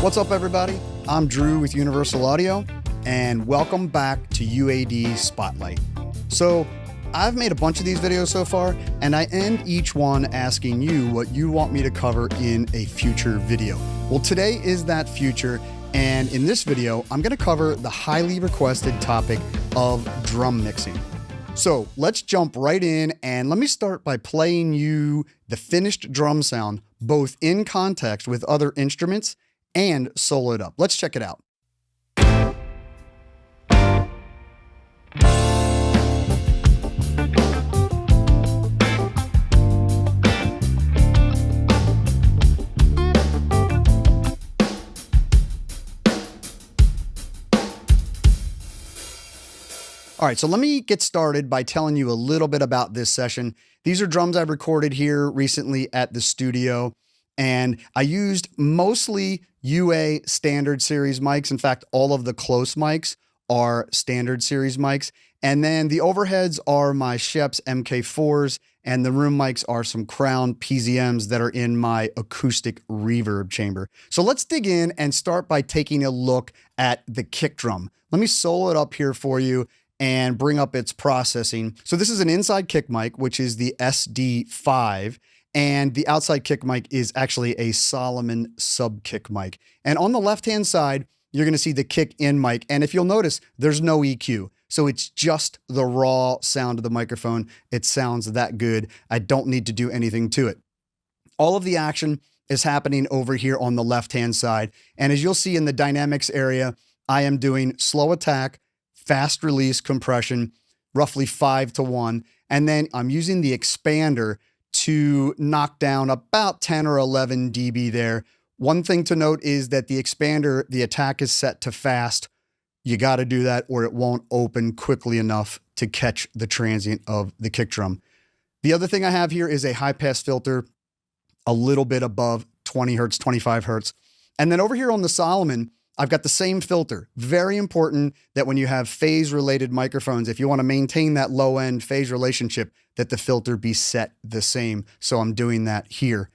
What's up, everybody? I'm Drew with Universal Audio, and welcome back to UAD Spotlight. So I've made a bunch of these videos so far, and I end each one asking you what you want me to cover in a future video. Well, today is that future, and in this video, I'm going to cover the highly requested topic of drum mixing. So let's jump right in, and let me start by playing you the finished drum sound, both in context with other instruments and soloed up. Let's check it out. All right, so let me get started by telling you a little bit about this session. These are drums I've recorded here recently at the studio, and I used mostly UA standard series mics. In fact, all of the close mics are standard series mics. And then the overheads are my Schoeps MK4s, and the room mics are some Crown PZMs that are in my acoustic reverb chamber. So let's dig in and start by taking a look at the kick drum. Let me solo it up here for you and bring up its processing. So this is an inside kick mic, which is the SD5, and the outside kick mic is actually a Solomon sub kick mic. And on the left-hand side, you're gonna see the kick in mic. And if you'll notice, there's no EQ. So it's just the raw sound of the microphone. It sounds that good. I don't need to do anything to it. All of the action is happening over here on the left-hand side. And as you'll see in the dynamics area, I am doing slow attack, fast release compression, roughly 5-to-1. And then I'm using the expander to knock down about 10 or 11 dB there. One thing to note is that the expander, the attack is set to fast. You got to do that or it won't open quickly enough to catch the transient of the kick drum. The other thing I have here is a high pass filter, a little bit above 20 Hertz, 25 Hertz. And then over here on the Solomon, I've got the same filter. Very important that when you have phase related microphones, if you want to maintain that low end phase relationship, that the filter be set the same. So I'm doing that here.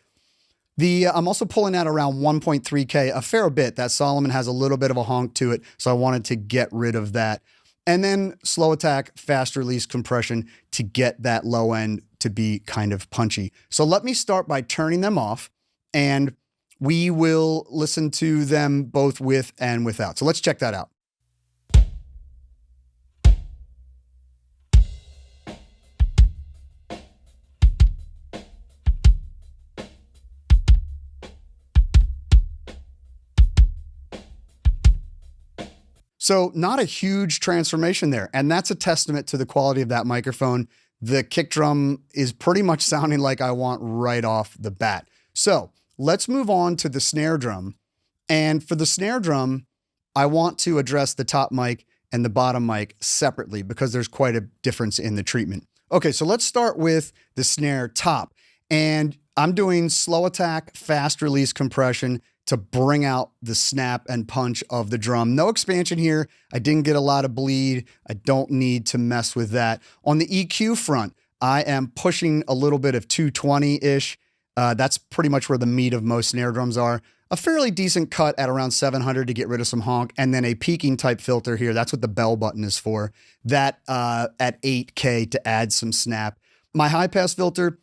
I'm also pulling out around 1.3K, a fair bit. That Solomon has a little bit of a honk to it, so I wanted to get rid of that. And then slow attack, fast release compression to get that low end to be kind of punchy. So let me start by turning them off, and we will listen to them both with and without. So let's check that out. So not a huge transformation there. And that's a testament to the quality of that microphone. The kick drum is pretty much sounding like I want right off the bat. So let's move on to the snare drum. And for the snare drum, I want to address the top mic and the bottom mic separately because there's quite a difference in the treatment. Okay, so let's start with the snare top. And I'm doing slow attack, fast release compression to bring out the snap and punch of the drum. No expansion here. I didn't get a lot of bleed. I don't need to mess with that. On the EQ front, I am pushing a little bit of 220-ish. That's pretty much where the meat of most snare drums are. A fairly decent cut at around 700 to get rid of some honk, and then a peaking type filter here. That's what the bell button is for. That at 8K to add some snap. My high pass filter,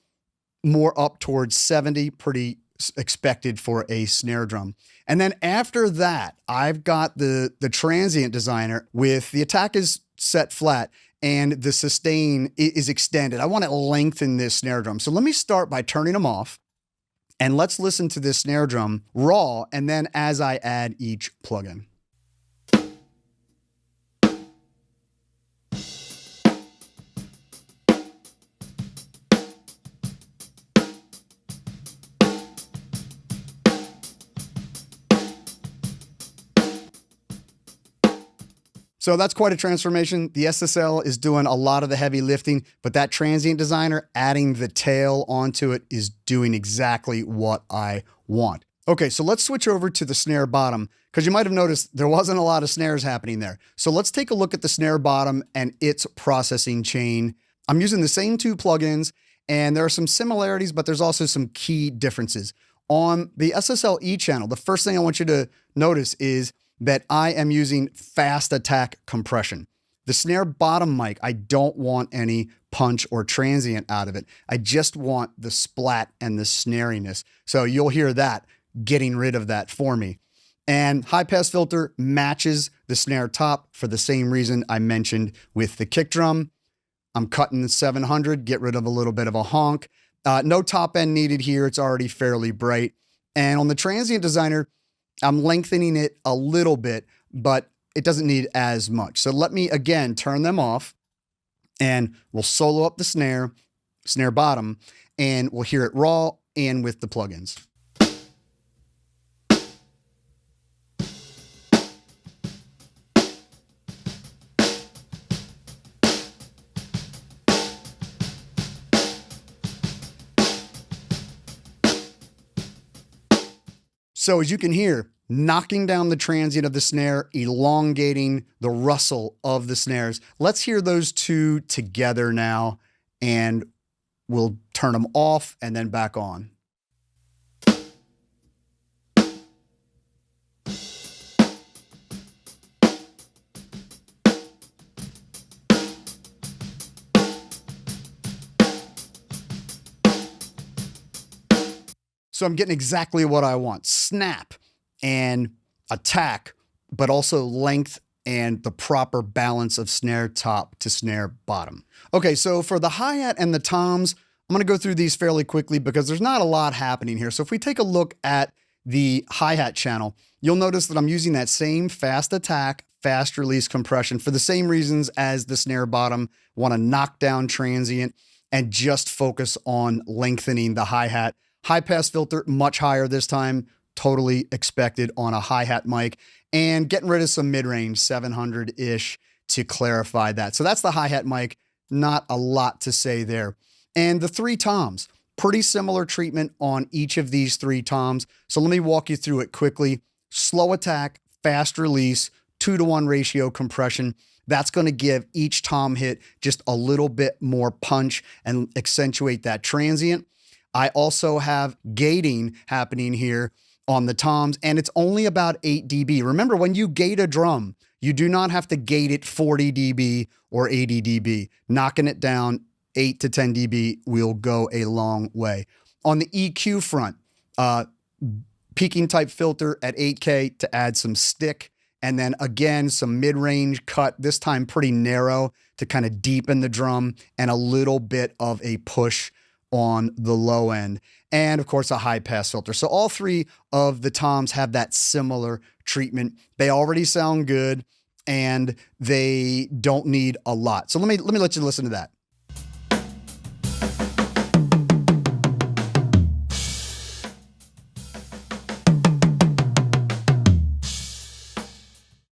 more up towards 70, pretty expected for a snare drum. And then after that, I've got the transient designer with the attack is set flat and the sustain is extended. I want to lengthen this snare drum. So let me start by turning them off. And let's listen to this snare drum raw, and then as I add each plugin. So that's quite a transformation. The SSL is doing a lot of the heavy lifting, but that transient designer adding the tail onto it is doing exactly what I want. Okay, so let's switch over to the snare bottom because you might have noticed there wasn't a lot of snares happening there. So let's take a look at the snare bottom and its processing chain. I'm using the same two plugins and there are some similarities, but there's also some key differences. On the SSL E channel, the first thing I want you to notice is that I am using fast attack compression. The snare bottom mic, I don't want any punch or transient out of it. I just want the splat and the snariness. So you'll hear that getting rid of that for me. And high pass filter matches the snare top for the same reason I mentioned with the kick drum. I'm cutting the 700, get rid of a little bit of a honk. No top end needed here. It's already fairly bright. And on the transient designer, I'm lengthening it a little bit, but it doesn't need as much. So let me, again, turn them off and we'll solo up the snare bottom, and we'll hear it raw and with the plugins. So as you can hear, knocking down the transient of the snare, elongating the rustle of the snares. Let's hear those two together now, and we'll turn them off and then back on. So I'm getting exactly what I want. Snap and attack, but also length and the proper balance of snare top to snare bottom. Okay, so for the hi-hat and the toms, I'm gonna go through these fairly quickly because there's not a lot happening here. So if we take a look at the hi-hat channel, you'll notice that I'm using that same fast attack, fast release compression for the same reasons as the snare bottom. Want to knock down transient and just focus on lengthening the hi-hat. High pass filter, much higher this time, totally expected on a hi-hat mic, and getting rid of some mid-range, 700-ish to clarify that. So that's the hi-hat mic, not a lot to say there. And the three toms, pretty similar treatment on each of these three toms. So let me walk you through it quickly. Slow attack, fast release, 2-to-1 ratio compression. That's going to give each tom hit just a little bit more punch and accentuate that transient. I also have gating happening here on the toms, and it's only about 8 dB. Remember, when you gate a drum, you do not have to gate it 40 dB or 80 dB. Knocking it down 8 to 10 dB will go a long way. On the EQ front, peaking type filter at 8K to add some stick, and then again, some mid-range cut, this time pretty narrow to kind of deepen the drum, and a little bit of a push on the low end, and of course a high pass filter. So all three of the toms have that similar treatment. They already sound good and they don't need a lot. So let me let you listen to that.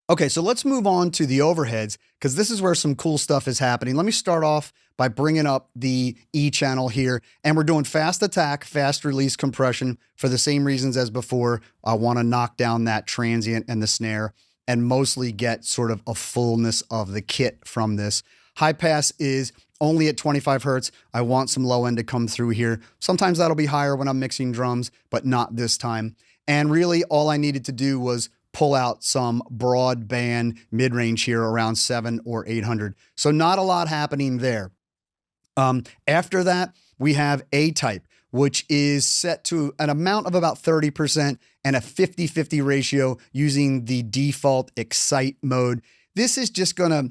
Okay, so let's move on to the overheads because this is where some cool stuff is happening. Let me start off by bringing up the E channel here, and we're doing fast attack, fast release compression for the same reasons as before. I want to knock down that transient and the snare and mostly get sort of a fullness of the kit from this. High pass is only at 25 Hertz. I want some low end to come through here. Sometimes that'll be higher when I'm mixing drums, but not this time. And really all I needed to do was pull out some broadband mid-range here around 700 or 800. So not a lot happening there. After that, we have A-type, which is set to an amount of about 30% and a 50-50 ratio using the default excite mode. This is just gonna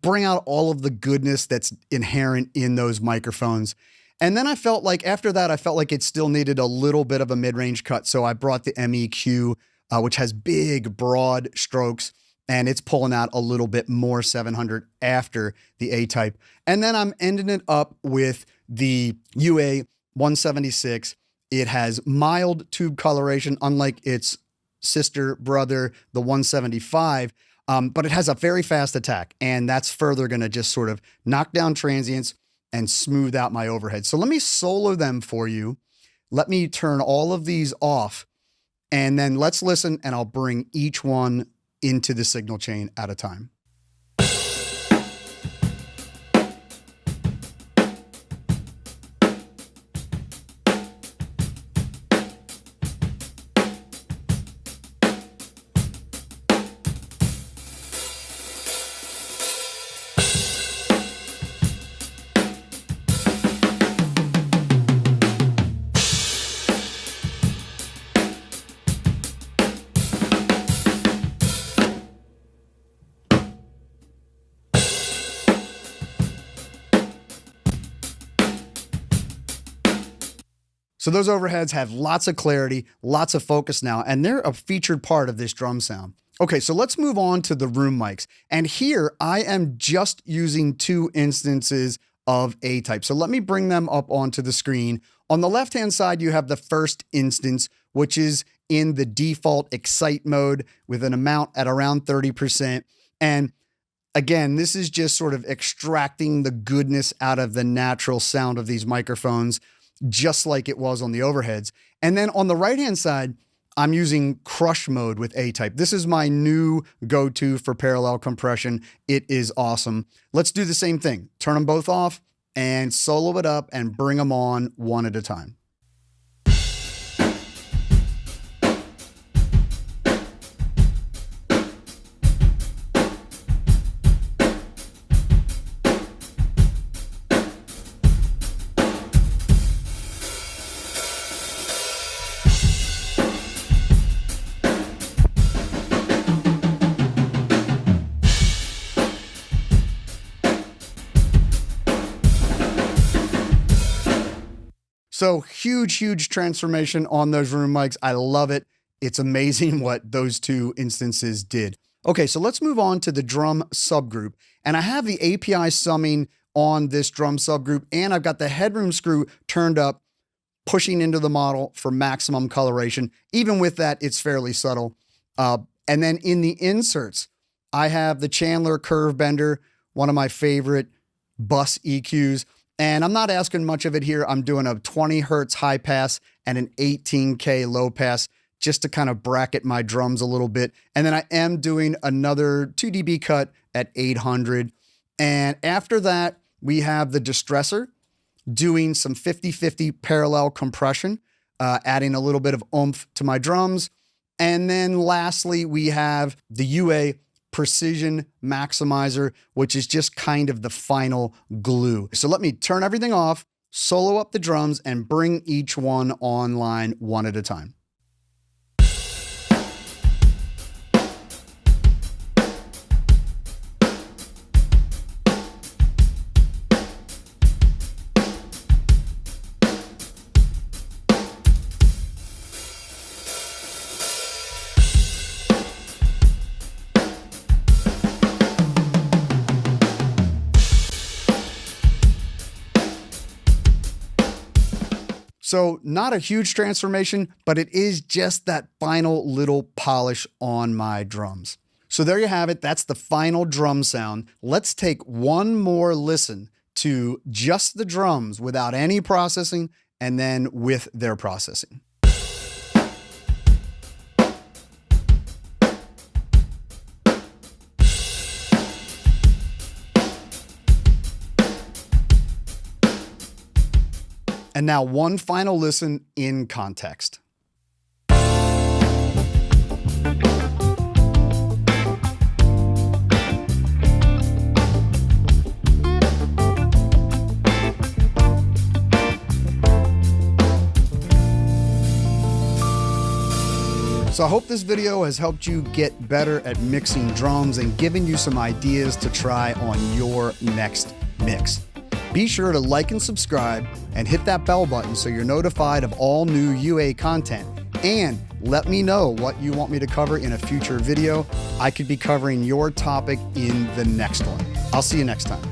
bring out all of the goodness that's inherent in those microphones. And then I felt like after that, I felt like it still needed a little bit of a mid-range cut. So I brought the MEQ, which has big, broad strokes, and it's pulling out a little bit more 700 after the A-type. And then I'm ending it up with the UA 176. It has mild tube coloration, unlike its sister brother, the 175, but it has a very fast attack, and that's further gonna just sort of knock down transients and smooth out my overhead. So let me solo them for you. Let me turn all of these off, and then let's listen, and I'll bring each one into the signal chain at a time. So those overheads have lots of clarity, lots of focus now, and they're a featured part of this drum sound. Okay, so let's move on to the room mics. And here I am just using 2 instances of A-type. So let me bring them up onto the screen. On the left-hand side, you have the first instance, which is in the default excite mode with an amount at around 30%. And again, this is just sort of extracting the goodness out of the natural sound of these microphones, just like it was on the overheads. And then on the right-hand side, I'm using crush mode with A-type. This is my new go-to for parallel compression. It is awesome. Let's do the same thing. Turn them both off and solo it up and bring them on one at a time. So huge transformation on those room mics. I love it. It's amazing what those 2 instances did. Okay, so let's move on to the drum subgroup. And I have the API summing on this drum subgroup, and I've got the headroom screw turned up, pushing into the model for maximum coloration. Even with that, it's fairly subtle. And then in the inserts, I have the Chandler curve bender, one of my favorite bus EQs. And I'm not asking much of it here. I'm doing a 20 hertz high pass and an 18K low pass just to kind of bracket my drums a little bit. And then I am doing another 2 dB cut at 800. And after that, we have the distressor doing some 50-50 parallel compression, adding a little bit of oomph to my drums. And then lastly, we have the UA precision maximizer, which is just kind of the final glue. So let me turn everything off, solo up the drums, and bring each one online one at a time. So not a huge transformation, but it is just that final little polish on my drums. So there you have it. That's the final drum sound. Let's take one more listen to just the drums without any processing and then with their processing. And now one final listen in context. So I hope this video has helped you get better at mixing drums and given you some ideas to try on your next mix. Be sure to like and subscribe and hit that bell button so you're notified of all new UA content. And let me know what you want me to cover in a future video. I could be covering your topic in the next one. I'll see you next time.